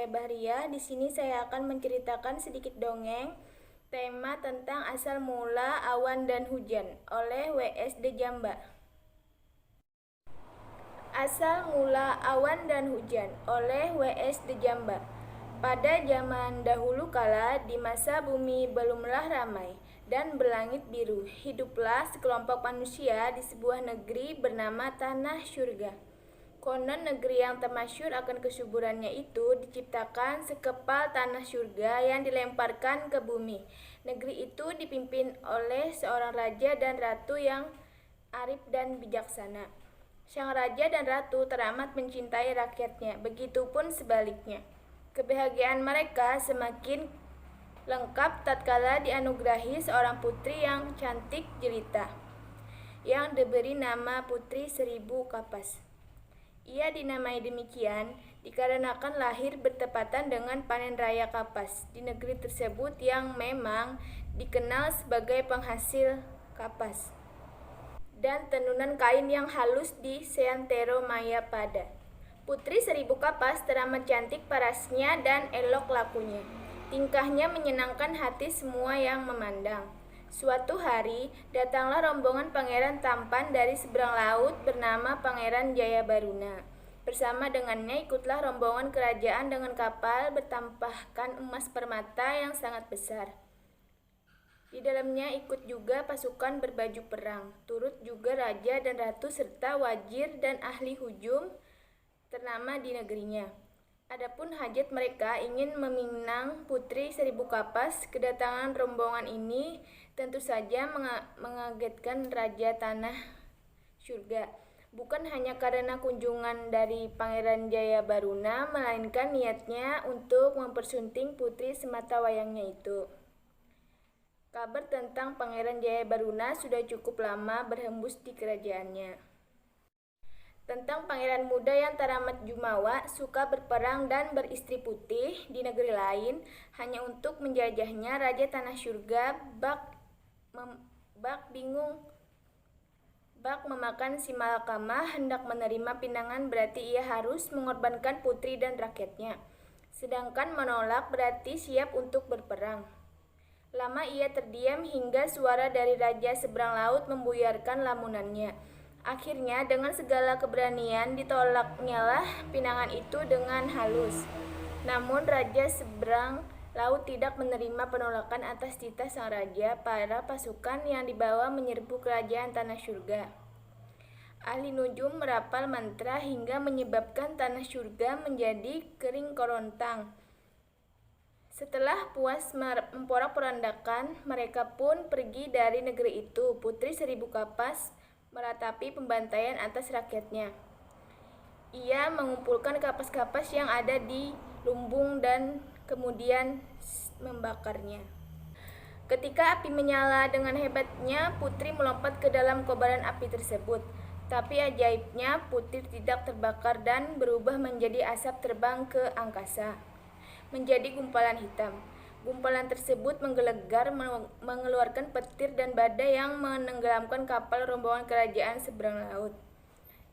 saya Bahria. Di sini saya akan menceritakan sedikit dongeng tema tentang asal mula awan dan hujan oleh W.S.D. Jamba. Asal mula awan dan hujan oleh W.S.D. Jamba. Pada zaman dahulu kala, di masa bumi belumlah ramai dan berlangit biru, hiduplah sekelompok manusia di sebuah negeri bernama Tanah Syurga. Konon negeri yang termasyhur akan kesuburannya itu diciptakan sekepal tanah surga yang dilemparkan ke bumi. Negeri itu dipimpin oleh seorang raja dan ratu yang arif dan bijaksana. Sang raja dan ratu teramat mencintai rakyatnya, begitupun sebaliknya. Kebahagiaan mereka semakin lengkap tatkala dianugerahi seorang putri yang cantik jelita, yang diberi nama Putri Seribu Kapas. Ia dinamai demikian dikarenakan lahir bertepatan dengan panen raya kapas di negeri tersebut yang memang dikenal sebagai penghasil kapas dan tenunan kain yang halus di seantero Mayapada. Putri Seribu Kapas teramat cantik parasnya dan elok lakunya. Tingkahnya menyenangkan hati semua yang memandang. Suatu hari, datanglah rombongan pangeran tampan dari seberang laut bernama Pangeran Jayabaruna. Bersama dengannya ikutlah rombongan kerajaan dengan kapal bertampahkan emas permata yang sangat besar. Di dalamnya ikut juga pasukan berbaju perang, turut juga raja dan ratu serta wazir dan ahli hujum ternama di negerinya. Adapun hajat mereka ingin meminang Putri Seribu Kapas, kedatangan rombongan ini tentu saja mengagetkan Raja Tanah Surga. Bukan hanya karena kunjungan dari Pangeran Jayabaruna, melainkan niatnya untuk mempersunting putri sematawayangnya itu. Kabar tentang Pangeran Jayabaruna sudah cukup lama berhembus di kerajaannya. Tentang pangeran muda yang teramat jumawa, suka berperang dan beristri putih di negeri lain, hanya untuk menjajahnya Raja Tanah Surga bak memakan si malakama hendak menerima pinangan berarti ia harus mengorbankan putri dan rakyatnya. Sedangkan menolak berarti siap untuk berperang. Lama ia terdiam hingga suara dari raja seberang laut membuyarkan lamunannya. Akhirnya dengan segala keberanian ditolaknyalah pinangan itu dengan halus. Namun raja seberang laut tidak menerima penolakan atas titah sang raja. Para pasukan yang dibawa menyerbu kerajaan Tanah Surga. Ahli nujum merapal mantra hingga menyebabkan Tanah Surga menjadi kering korontang. Setelah puas memporak-porandakan, mereka pun pergi dari negeri itu. Putri Seribu Kapas meratapi pembantaian atas rakyatnya. Ia mengumpulkan kapas-kapas yang ada di lumbung dan kemudian membakarnya. Ketika api menyala dengan hebatnya, putri melompat ke dalam kobaran api tersebut. Tapi ajaibnya, putri tidak terbakar dan berubah menjadi asap terbang ke angkasa, menjadi gumpalan hitam. Gumpalan tersebut menggelegar, mengeluarkan petir dan badai yang menenggelamkan kapal rombongan kerajaan seberang laut.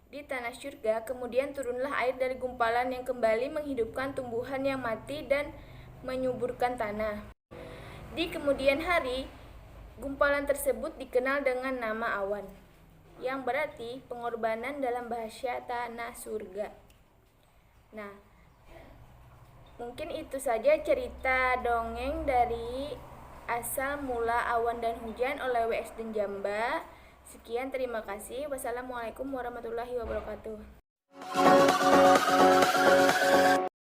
Di Tanah Surga kemudian turunlah air dari gumpalan yang kembali menghidupkan tumbuhan yang mati dan menyuburkan tanah. Di kemudian hari, gumpalan tersebut dikenal dengan nama awan, yang berarti pengorbanan dalam bahasa Tanah Surga. Nah, mungkin itu saja cerita dongeng dari Asal Mula Awan dan Hujan oleh W.S.D. Jamba. Sekian, terima kasih. Wassalamualaikum warahmatullahi wabarakatuh.